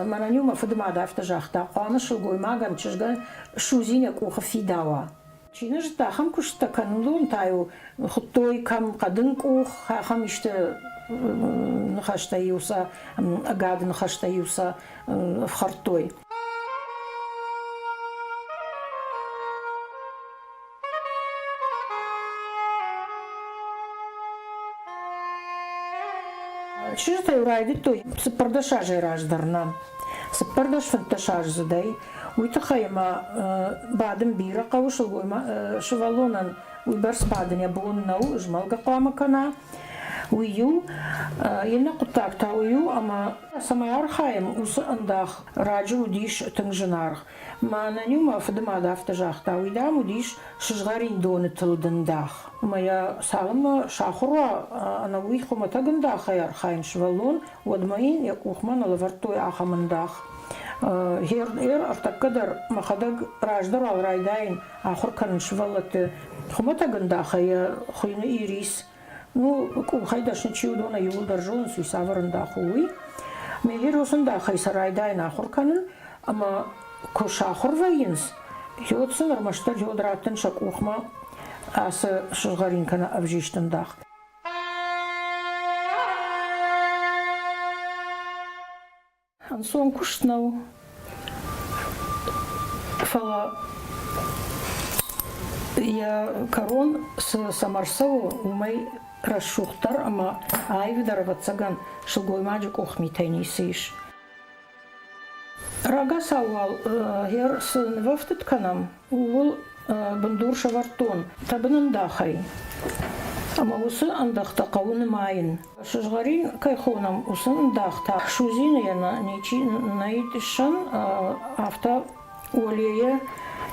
мананюма фадмада автожахта қамы шылгой маган чижган шузиня куха фидава. Чина ж тахам кушта канулун таю хуттой кам кадын кух хам иште нахаштаюса агад нахаштаюса в хартой. Чижтай урайдит той сыппардашажай раждарна. Сыппардаш фанташаж задай. Уйта хайма бадым бира кавушыл гойма шывалонан уйбарс бадын я буыннау жмалга кламакана. Уйю ена кутакта уйу ама самаяр хайм усы андах раджу удиш тыңжынарх. Мананюма фадымада автожахта уйдам удиш шыжгарин доны тылдындах. Моя салыма шахура ана уйхума тагындах аяр хайм шывалон уадмаин я кухман алавартой ахамындах. Хер артаккадар махадаг раждар алрайдайн ахур канын шывалаты хума тагындах ая хуйны ирис. Ну, хайдашны чиудона юлдар жолын суйсаварындах уй. Мегер осында хайсарайдайн ахур канын, ама кошахур вайынс. Йодсын армаштар йодратын шак ухма асы шыжгаринкана авжиштындах. Ансон куштнау. Фала я корон с Самарсову умай расшухтар, ама айвидар ватсаган шылгой маджик охмитайни сиш. Рага сауал хер сын вафтыт канам уул бандур шавартон табынындахай. Ама усы андахта кауны майын. Шыжгарин кайхонам усы андахта. Шузин яна нечи наитишан авто олея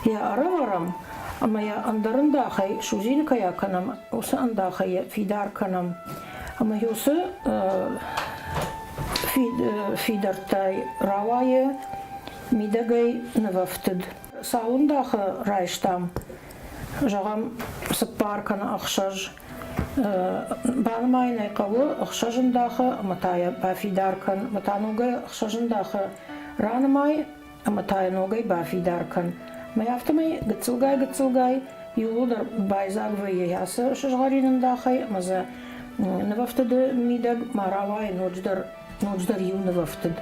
я араварам. Ама я андарындахай шузин каяканам усы андахай фидар канам. Ама юсы фидартай равае мидагай навафтыд. Сауындахы райштам. Жағам сыппаркана ақшаж. Банмайнай қавы ақшажындахы матая бафидаркан. Матанугай ақшажындахы ранымай матая ногай бафидаркан. Маяфтамай гыцылгай юлдар байзагвы ясы шажгаринындахай маза навафтыды мидаг маравай ночдар ю навафтыд.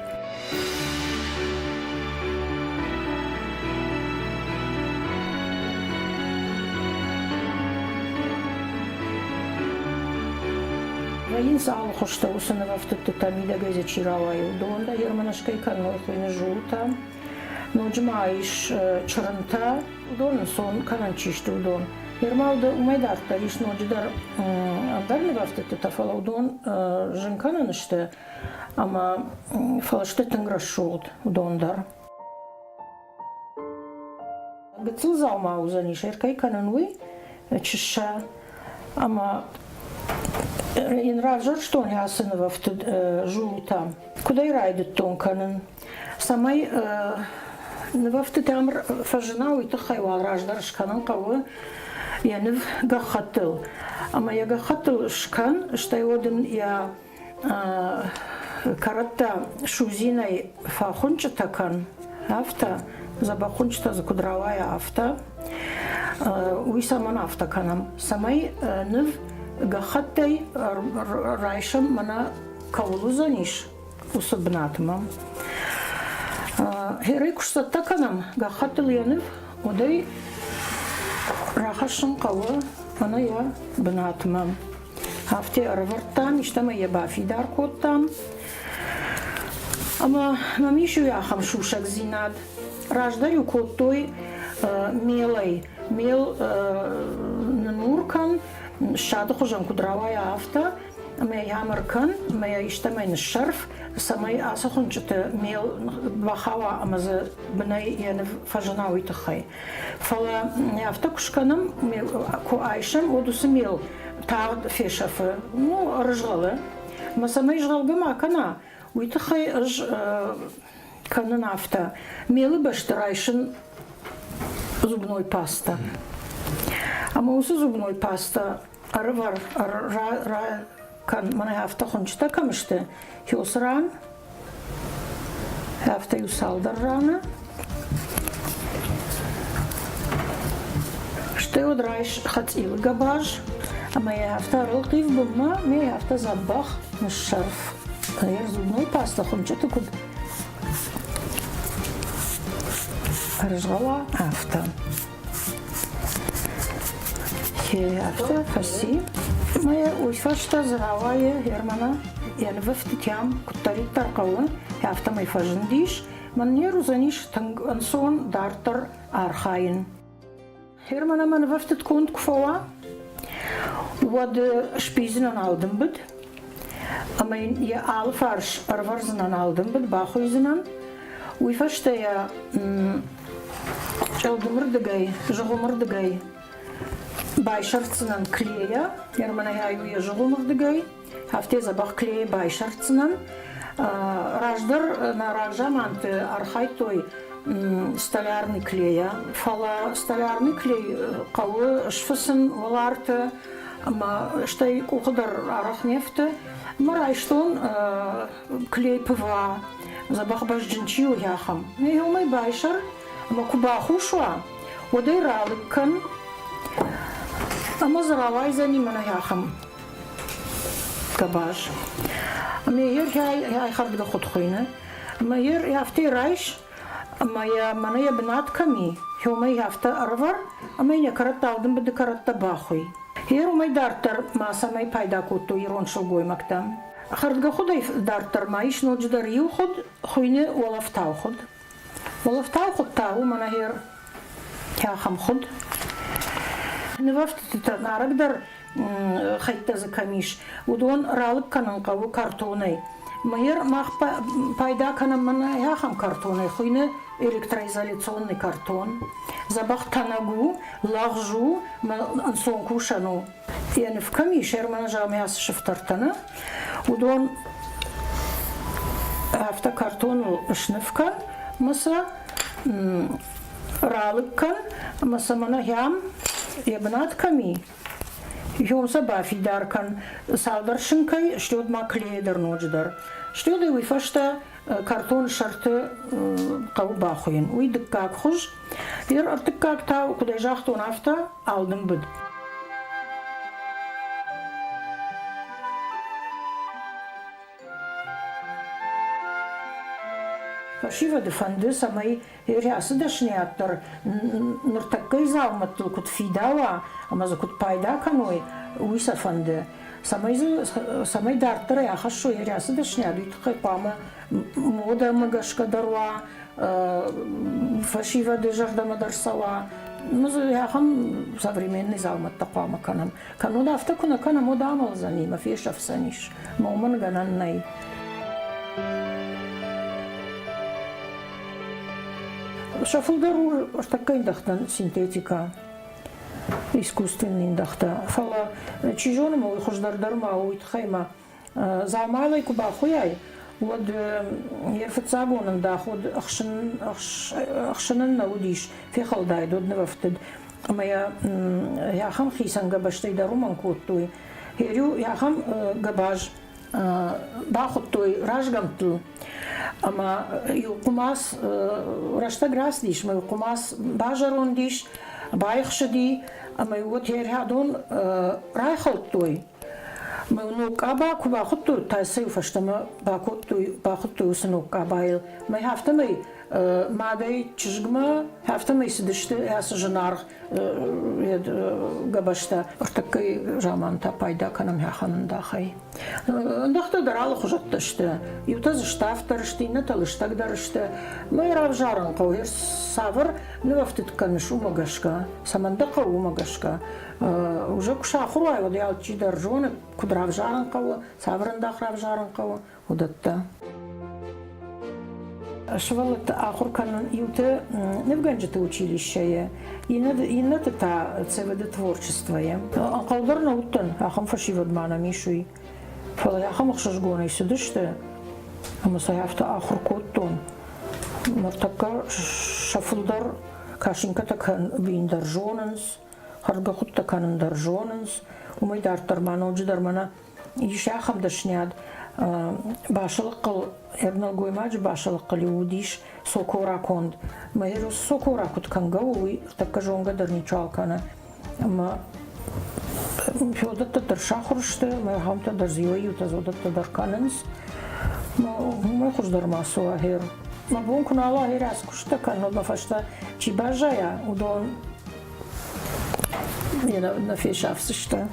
Ваин сал хошта усана вафтыд тамида газа чираваю. Донда ерманашкай каной хуйна жулта. Ноджмаиш чаранта удон сон кананчишты удон. Ермалда умайдарта лишь нодждар андарны вафтыд тафала удон жинкананышты. Ама фалашты тынграшшут удондар. Гыцыл залма узаниш эркай канануй чиша. Ама инравжар что не асына вафтыд жулта. Куда и райдет тон канан. Самай вафтыд амр фажина уйты хайвал раждар шканан кавы яныв гахатыл. Ама я гахатыл шкан, что один я каратта шузиной фахунча такан авто, забахунча закудравая авто, уйсаман авто канам. Самай ныв гахаттай райшам мана кавулузаниш усыбнатмам. Херей кушта таканам гахатыл яныв одай рахашын кавы мана я бнатмам. Авте арвартан иштама я бафидар коттам. Ама мамишу яхам шушак зинад. Раждарю коттой мелай. Мел нуркан шаду хожан кудравая авто. Мая ямаркан, мая иштамай ншарф. Самай асахунчата мел бахава амаза бнай янв фажанауи тахай. Фала авто кушканам ко айшам одусы мел. Таад фешафы, ну, ржгалы. Ма самай жгалгама кана. Уйтахай канан авто. Мелы баштарайшын зубной паста. Ама усы зубной паста арвар кан мана авто хончта камышты. Хёсран Hafta yusaldır rana. Что удрайш хотел габаж, а моя авто рылтив бумма, моя авто забах на шарф. Я зубной паста, он что-то куда разжала авто. Авто, фаси. Моя уйфашта зравая Германа, я не вفتям, кутарит таркауа, авто мой фажендиш, манеру заниш тансон дартер архаин. Hermana man vaftet kont kfoa wad spizenen alden bud. Amen je alfars arvarzen alden bud bachuizen. Ui fashte ja чалдумырдыгай, жығымырдыгай байшарцынан клея. Hermana яю je жығымырдыгай. Хафте забах клея байшарцынан. Раждар на ражаманты архайтой столярный клея. Фала столярный клей кавы шфысын валарты, ма штай кухадар арахнефты, марайштон клей ПВА. Забах бажджинчиу яхам. Мейхумай байшар, ма кубаху шуа. Водай ралыккан, ама заравай занимана яхам. Кабаж. Мейер яй хардга худхуйна. Мейер яфтей райш. Моя маная бнатками, хёмай яфта арвар, а меня караталдым беды каратта бахуй. Еру май дартар маса май пайда куту ирон шелгой мактам. Хардга худай дартар маиш нодждар юход, хуйне олафтау ход. Олафтау ход тау манахер яхам ход. Невафта нарагдар хайтта за камиш. Удон ралык кананкаву картонай. Майер мах пайда канам мана яхам картонай, хуйне электроизоляционный картон. Забах танагу, лагжу, ансон кушану. Я в камиш, ермана жамяс шифтартана. Удон автокартон шневкан, маса ралыккан, маса мана ям ебнат ками. Йомса бафи даркан салдаршинкай, что ма клейдер нодждар. Что да уйфашта картон шарты каубахуин. Уйдык как хуш. Ер артык как та куда жахтон авто алдым бud. Фашива дефанды самай рясы дашняттар нуртаккай залматтыл кут фидава, амаза кут пайда каной уйса фанды. Самай дартар яхашо рясы дашняду итхай пама мода магашка дарва, фашива дежардама дарсала. Маза яхам современный залматта пама канам. Кануда автакуна кана мода амал за ним, афеша всаниш. Моман гананнай. Шафлдару такая дахтан синтетика, искусственный дахта. Фала чижоны мой хождардар мау итхайма. Замайлай кубахуяй. Вот ерфцагонан даход ахшанан наудиш фехалдай додневафтед. Моя яхам хисан габаштай даруман коттуй. Ерю яхам габаж бахоттуй ражгамту. Ama yukumas raşta grasdiş, ama yukumas bajarundiş, bayxşdi, ama yut yerhadun rayxottoy. Ama nuk aba kubaxottu taysay faştama baxottu sunuk abayl. Ma haftamay maday çizgma haftamay sidişti yas jnar gabaşta ortakay jamanta payda kanam yaxanında xay. Ndaqta daral xujatlaştı. Yutaz ştaftarıştı, natalıştagdarıştı. Mayrav jarın qawir savr nevaftit kanışı umagaşka. Samanda qaw umagaşka. Уже кушахуруай вот я чидар жоны кудрав жарын qawı, savrında xrav жарын qawı udatta. Швалат ахуркан юте не в ганджете училище и на это цвд творчество я. Қалдарна уттан ахам фашивад мана мишуй. Фала ахам хшжгоны сюдыште. Ама саяфта ахуркоттон. Мартака шафулдар кашинка такан виндар жонанс. Харга хутта канандар жонанс. Умайдар тармана уджидар мана ишахам дашняд. başılık kıl Ernal Goymacı başılık kıl Yudiş sokora kond. Mahir sokora kutkanga uy takka jonga darni çalkana. Ama Фёдата дършахорща, ме хамта дързила и утазодата дърканенс. Ме хождар масова хер. Ма бонку на Аллах хер аз кушта канал на фашта чи бажая удон на фешавсышта.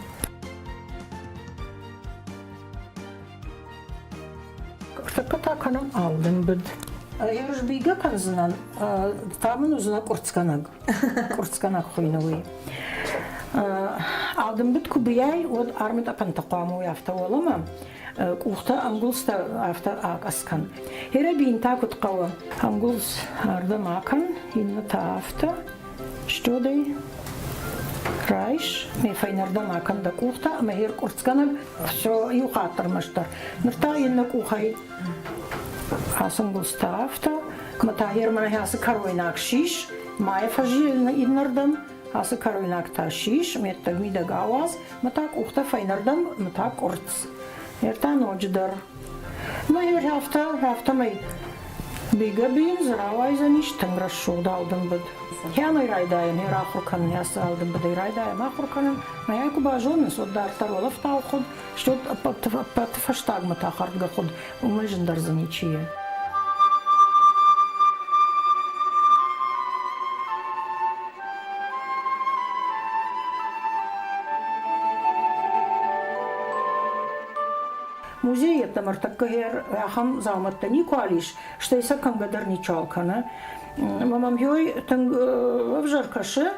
Така канам алдым бід. Хер ж бига канзынан, тамын узына курцканак хуйновый. Aldım bit kubiyay od armit apan taqamu yafta olama uxta angulsta afta askan hera bin takut qawa anguls arda makan inna tafta shtoday raish me faynarda makan da uxta ama her kurtskana so yuqatar mashtar nirta inna uxay asangulsta afta mata her mana hasa karwaynak shish maya faji innardam Асы каройнак ташиш, меттаг мидаг аваз, матак ухта файнардам, матак урц. Ертан одждар. Но ер хафта май бига бин, зравай за ниш, танграш шугда алдым бід. Хяной райдайын, ер ахурканын ясы алдым бід, райдайым ахурканын, маяйку бажонын, сот дартар олаф тау худ, что патфаштаг матак артга худ, умыжындар за ничие. Музей это мартаккер ахам зауматта никуалиш, что иса кангадар ничалкана. Мамам ёй танг вжаркаше,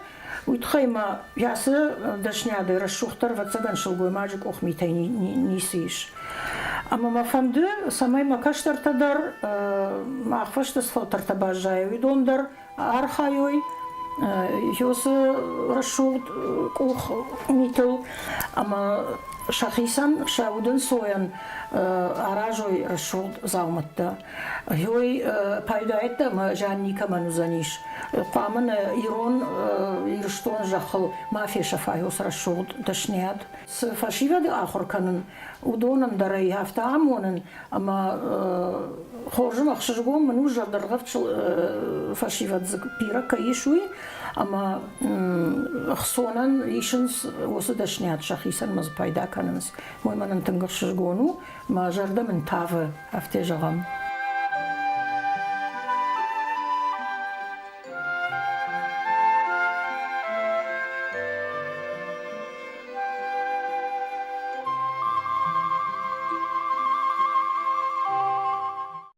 уйтхайма ясы дашняды расшухтар вацаган шылгой маджик охмитай нисиш. А мама фамды самай макаштар тадар махваштас фотарта бажай уйдондар архайой. Ёсы расшухт ох митл, ама Шахисан шаудын соян аражой расшулт зауматта. Ёй пайдайта ма жанника манузаниш. Паман ирон ирштон жахыл мафия шафайос расшулт дашнят. С фашивады ахурканын удонан дарай хафта амонын, ама хоржым ахшыжгон ману жадыргавчыл фашивадзы пирака ишуй, ама хсонан ишынс осы дашнят шахисан маз пайда канынс. Мой манын тыңгыршыжгону ма жардамын тавы афте жағам.